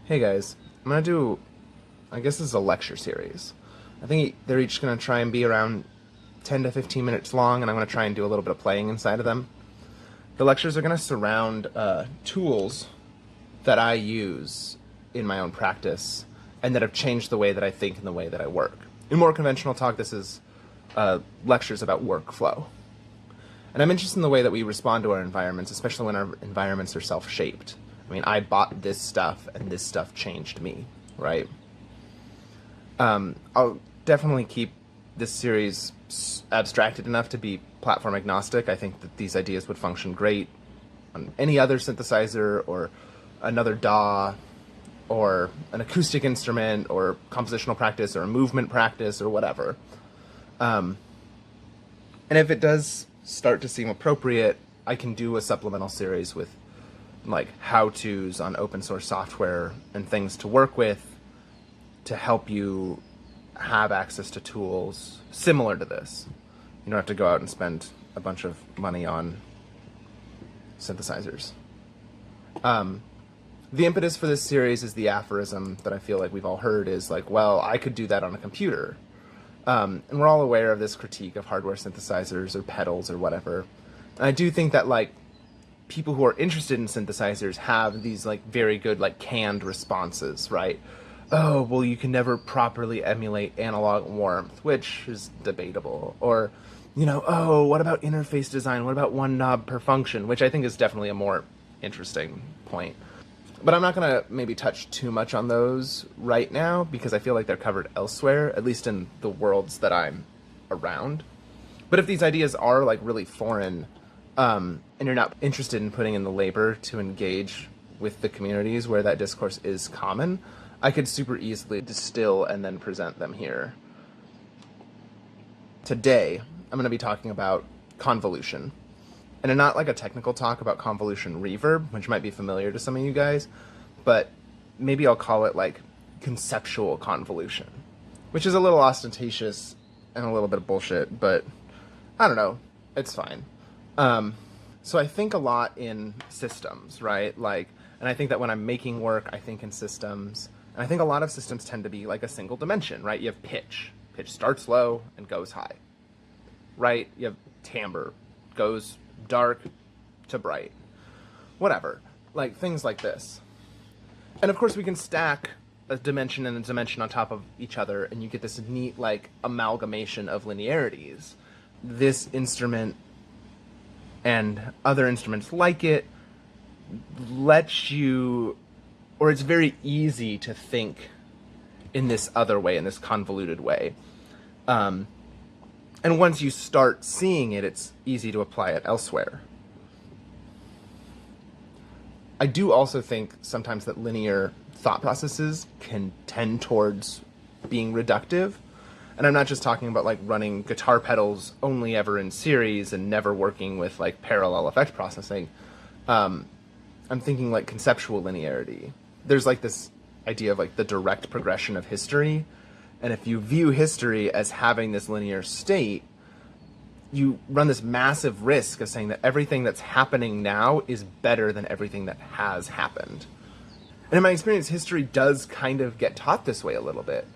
Hey guys, I'm gonna do, I guess this is a lecture series. I think they're each gonna try and be around 10 to 15 minutes long, and I'm gonna try and do a little bit of playing inside of them. The lectures are gonna surround tools that I use in my own practice and that have changed the way that I think and the way that I work. In more conventional talk, this is lectures about workflow. And I'm interested in the way that we respond to our environments, especially when our environments are self-shaped. I mean, I bought this stuff, and this stuff changed me, right? I'll definitely keep this series abstracted enough to be platform agnostic. I think that these ideas would function great on any other synthesizer or another DAW or an acoustic instrument or compositional practice or a movement practice or whatever. And if it does start to seem appropriate, I can do a supplemental series with like how-tos on open source software and things to work with to help you have access to tools similar to this. You don't have to go out and spend a bunch of money on synthesizers. The impetus for this series is the aphorism that I feel like we've all heard is like, well, I could do that on a computer. And we're all aware of this critique of hardware synthesizers or pedals or whatever. And I do think that like people who are interested in synthesizers have these like very good like canned responses, right? Oh, well, you can never properly emulate analog warmth, which is debatable. Or, you know, oh, what about interface design? What about one knob per function? Which I think is definitely a more interesting point. But I'm not going to maybe touch too much on those right now because I feel like they're covered elsewhere, at least in the worlds that I'm around. But if these ideas are like really foreign, and you're not interested in putting in the labor to engage with the communities where that discourse is common, I could super easily distill and then present them here. Today, I'm going to be talking about convolution. And not like a technical talk about convolution reverb, which might be familiar to some of you guys, but maybe I'll call it like conceptual convolution, which is a little ostentatious and a little bit of bullshit, but I don't know, it's fine. So I think a lot in systems, right? Like, and I think that when I'm making work, I think in systems, and I think a lot of systems tend to be like a single dimension, right? You have pitch. Pitch starts low and goes high, right? You have timbre, goes dark to bright, whatever, like things like this. And of course we can stack a dimension and a dimension on top of each other and you get this neat like amalgamation of linearities. This instrument and other instruments like it lets you, or it's very easy to think in this other way, in this convoluted way. And once you start seeing it, it's easy to apply it elsewhere. I do also think sometimes that linear thought processes can tend towards being reductive. And I'm not just talking about like running guitar pedals only ever in series and never working with like parallel effect processing. I'm thinking like conceptual linearity. There's like this idea of like the direct progression of history. And if you view history as having this linear state, you run this massive risk of saying that everything that's happening now is better than everything that has happened. And in my experience, history does kind of get taught this way a little bit.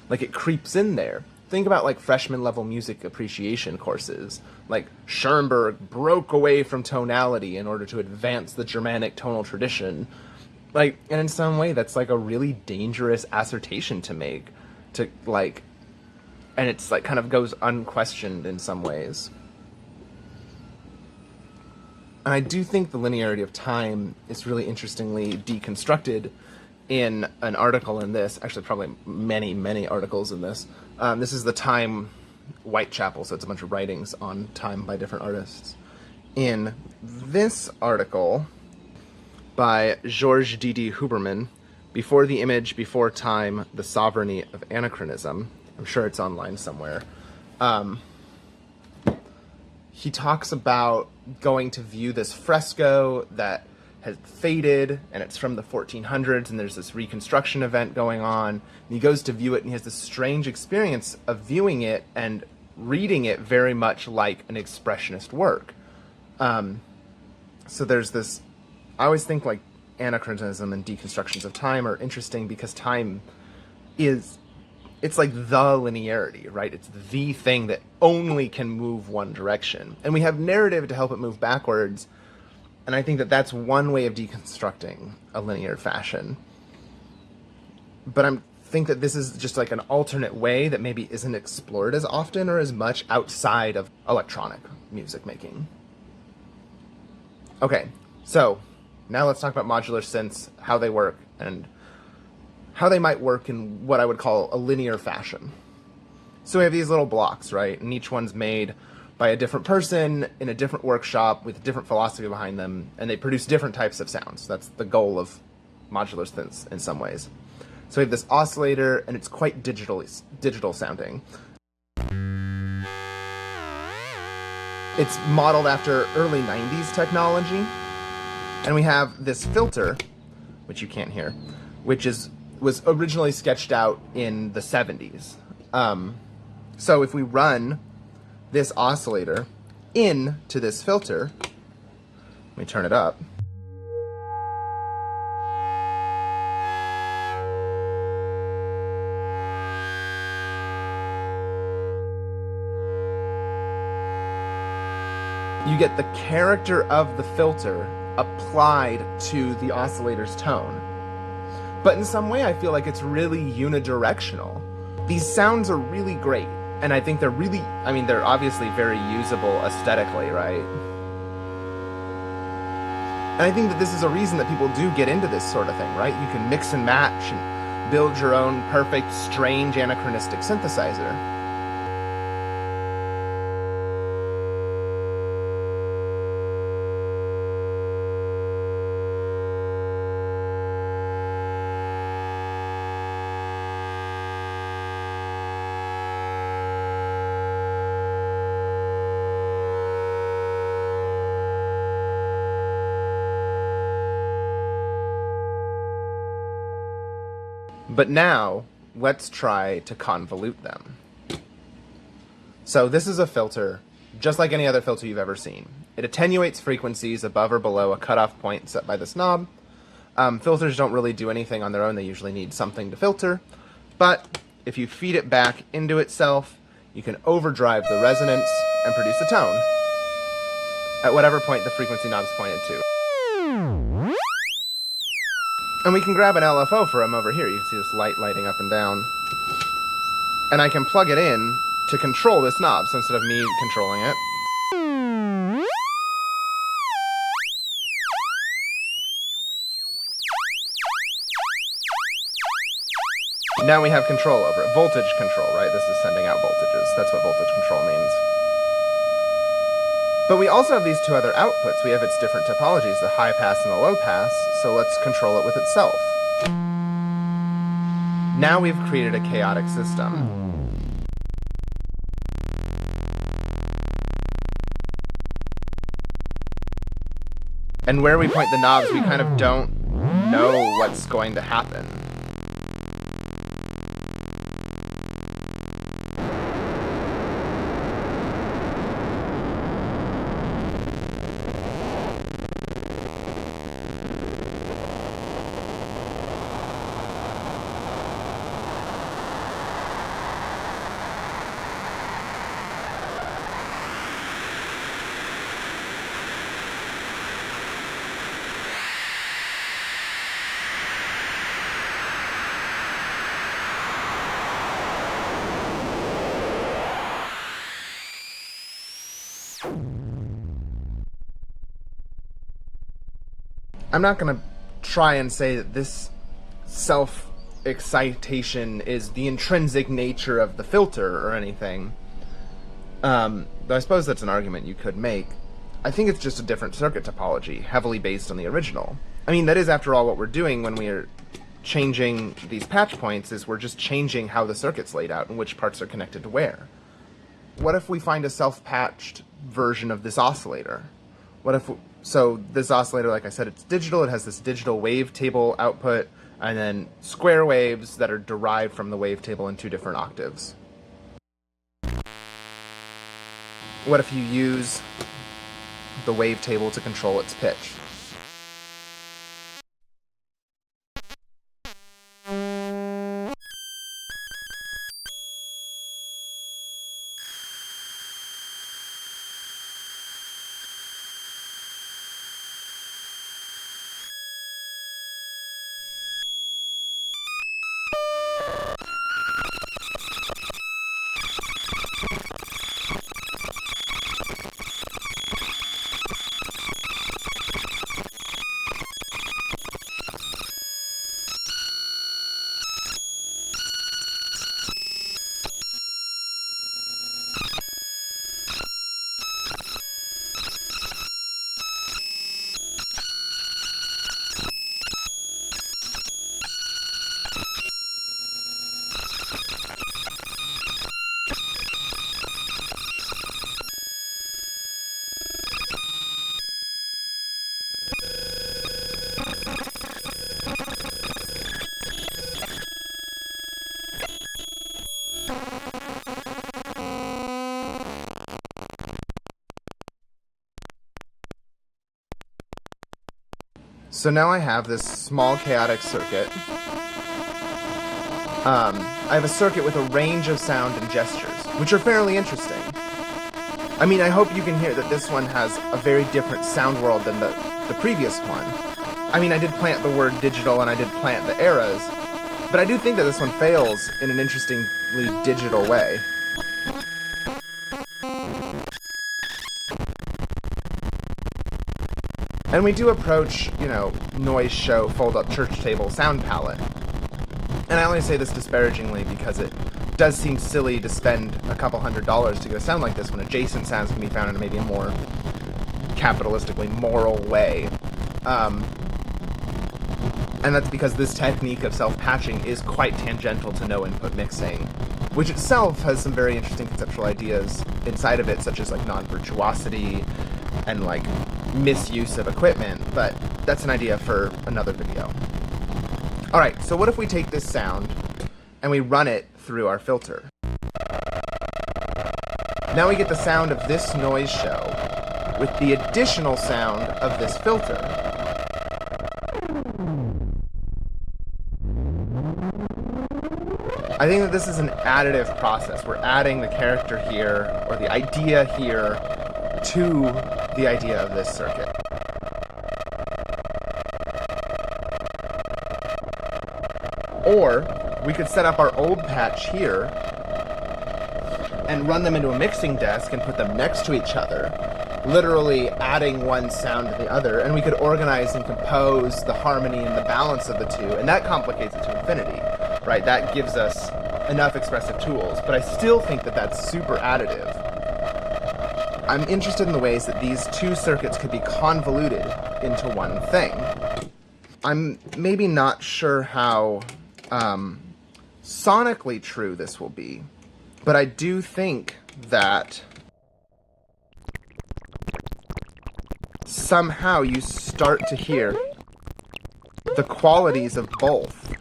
Like it creeps in there. Think about like freshman level music appreciation courses. Like Schoenberg broke away from tonality in order to advance the Germanic tonal tradition. Like, and in some way that's like a really dangerous assertion to make. To like, and it's like kind of goes unquestioned in some ways. And I do think the linearity of time is really interestingly deconstructed in an article in this, actually probably many, many articles in this. This is the Time Whitechapel, so it's a bunch of writings on time by different artists. In this article by Georges Didi Huberman, Before the Image, Before Time, The Sovereignty of Anachronism. I'm sure it's online somewhere. He talks about going to view this fresco that has faded, and it's from the 1400s, and there's this reconstruction event going on. And he goes to view it, and he has this strange experience of viewing it and reading it very much like an expressionist work. So there's this, I always think like anachronism and deconstructions of time are interesting because time it's like the linearity, right? It's the thing that only can move one direction. And we have narrative to help it move backwards. And I think that that's one way of deconstructing a linear fashion. But I think that this is just like an alternate way that maybe isn't explored as often or as much outside of electronic music making. Okay, so now let's talk about modular synths, how they work, and how they might work in what I would call a linear fashion. So we have these little blocks, right? And each one's made by a different person in a different workshop with a different philosophy behind them, and they produce different types of sounds. That's the goal of modular synths in some ways. So we have this oscillator, and it's quite digital sounding. It's modeled after early 90s technology. And we have this filter, which you can't hear, which was originally sketched out in the 70s. So if we run this oscillator into this filter, let me turn it up. You get the character of the filter applied to the oscillator's tone. But in some way, I feel like it's really unidirectional. These sounds are really great, and I think they're they're obviously very usable aesthetically, right? And I think that this is a reason that people do get into this sort of thing, right? You can mix and match and build your own perfect, strange, anachronistic synthesizer. But now, let's try to convolute them. So this is a filter, just like any other filter you've ever seen. It attenuates frequencies above or below a cutoff point set by this knob. Filters don't really do anything on their own. They usually need something to filter. But if you feed it back into itself, you can overdrive the resonance and produce a tone at whatever point the frequency knob's pointed to. And we can grab an LFO from over here. You can see this light lighting up and down. And I can plug it in to control this knob, so instead of me controlling it, now we have control over it. Voltage control, right? This is sending out voltages. That's what voltage control means. But we also have these two other outputs. We have its different topologies, the high pass and the low pass, so let's control it with itself. Now we've created a chaotic system. And where we point the knobs, we kind of don't know what's going to happen. I'm not going to try and say that this self-excitation is the intrinsic nature of the filter or anything. Though I suppose that's an argument you could make. I think it's just a different circuit topology, heavily based on the original. I mean, that is, after all, what we're doing when we're changing these patch points, is we're just changing how the circuit's laid out and which parts are connected to where. What if we find a self-patched version of this oscillator? So this oscillator, like I said, it's digital. It has this digital wavetable output, and then square waves that are derived from the wavetable in 2 different octaves. What if you use the wavetable to control its pitch? So now I have this small chaotic circuit. I have a circuit with a range of sound and gestures, which are fairly interesting. I mean, I hope you can hear that this one has a very different sound world than the previous one. I mean, I did plant the word digital and I did plant the eras, but I do think that this one fails in an interestingly digital way. And we do approach, you know, noise show, fold-up church table sound palette. And I only say this disparagingly because it does seem silly to spend a couple $100s to get a sound like this when adjacent sounds can be found in maybe a more capitalistically moral way. And that's because this technique of self-patching is quite tangential to no-input mixing, which itself has some very interesting conceptual ideas inside of it, such as like non-virtuosity and like misuse of equipment, but that's an idea for another video. Alright, so what if we take this sound and we run it through our filter? Now we get the sound of this noise show with the additional sound of this filter. I think that this is an additive process. We're adding the character here, or the idea here, to the idea of this circuit. Or we could set up our old patch here and run them into a mixing desk and put them next to each other, literally adding one sound to the other, and we could organize and compose the harmony and the balance of the two, and that complicates it to infinity, right? That gives us enough expressive tools, but I still think that that's super additive. I'm interested in the ways that these two circuits could be convoluted into one thing. I'm maybe not sure how sonically true this will be, but I do think that somehow you start to hear the qualities of both.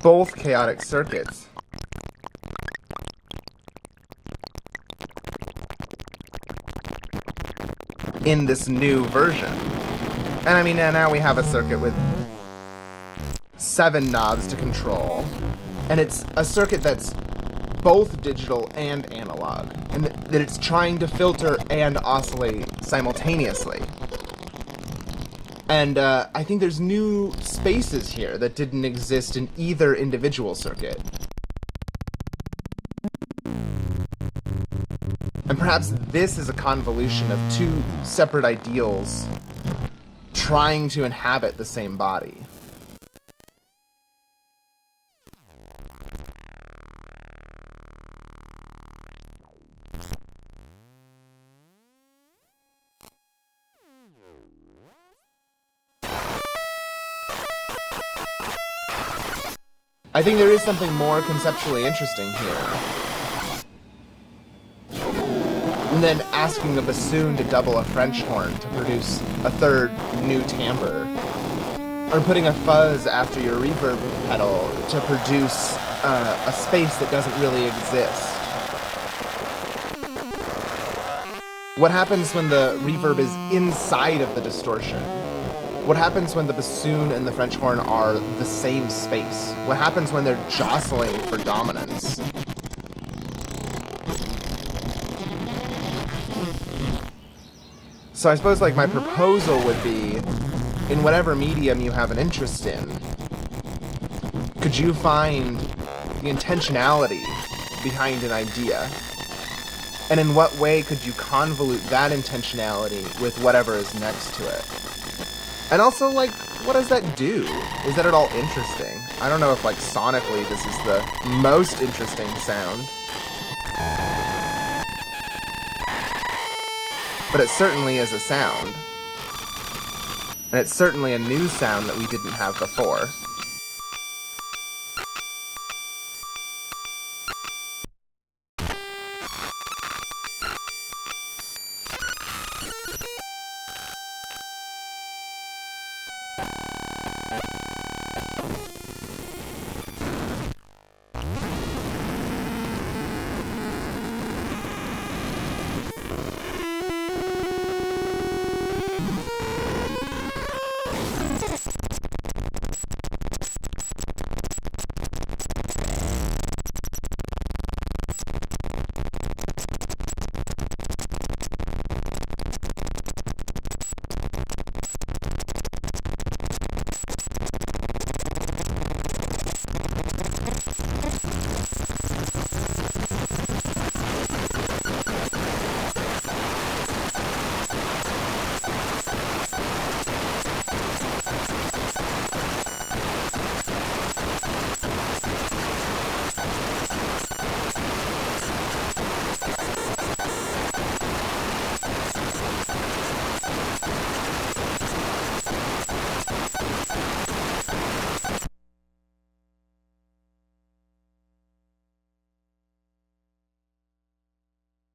Both chaotic circuits. In this new version. And I mean, now we have a circuit with 7 knobs to control. And it's a circuit that's both digital and analog. And that it's trying to filter and oscillate simultaneously. And I think there's new spaces here that didn't exist in either individual circuit. And perhaps this is a convolution of two separate ideals trying to inhabit the same body. I think there is something more conceptually interesting here than asking the bassoon to double a French horn to produce a third new timbre, or putting a fuzz after your reverb pedal to produce a space that doesn't really exist. What happens when the reverb is inside of the distortion? What happens when the bassoon and the French horn are the same space? What happens when they're jostling for dominance? So I suppose like my proposal would be, in whatever medium you have an interest in, could you find the intentionality behind an idea? And in what way could you convolute that intentionality with whatever is next to it? And also, like, what does that do? Is that at all interesting? I don't know if, like, sonically this is the most interesting sound. But it certainly is a sound. And it's certainly a new sound that we didn't have before.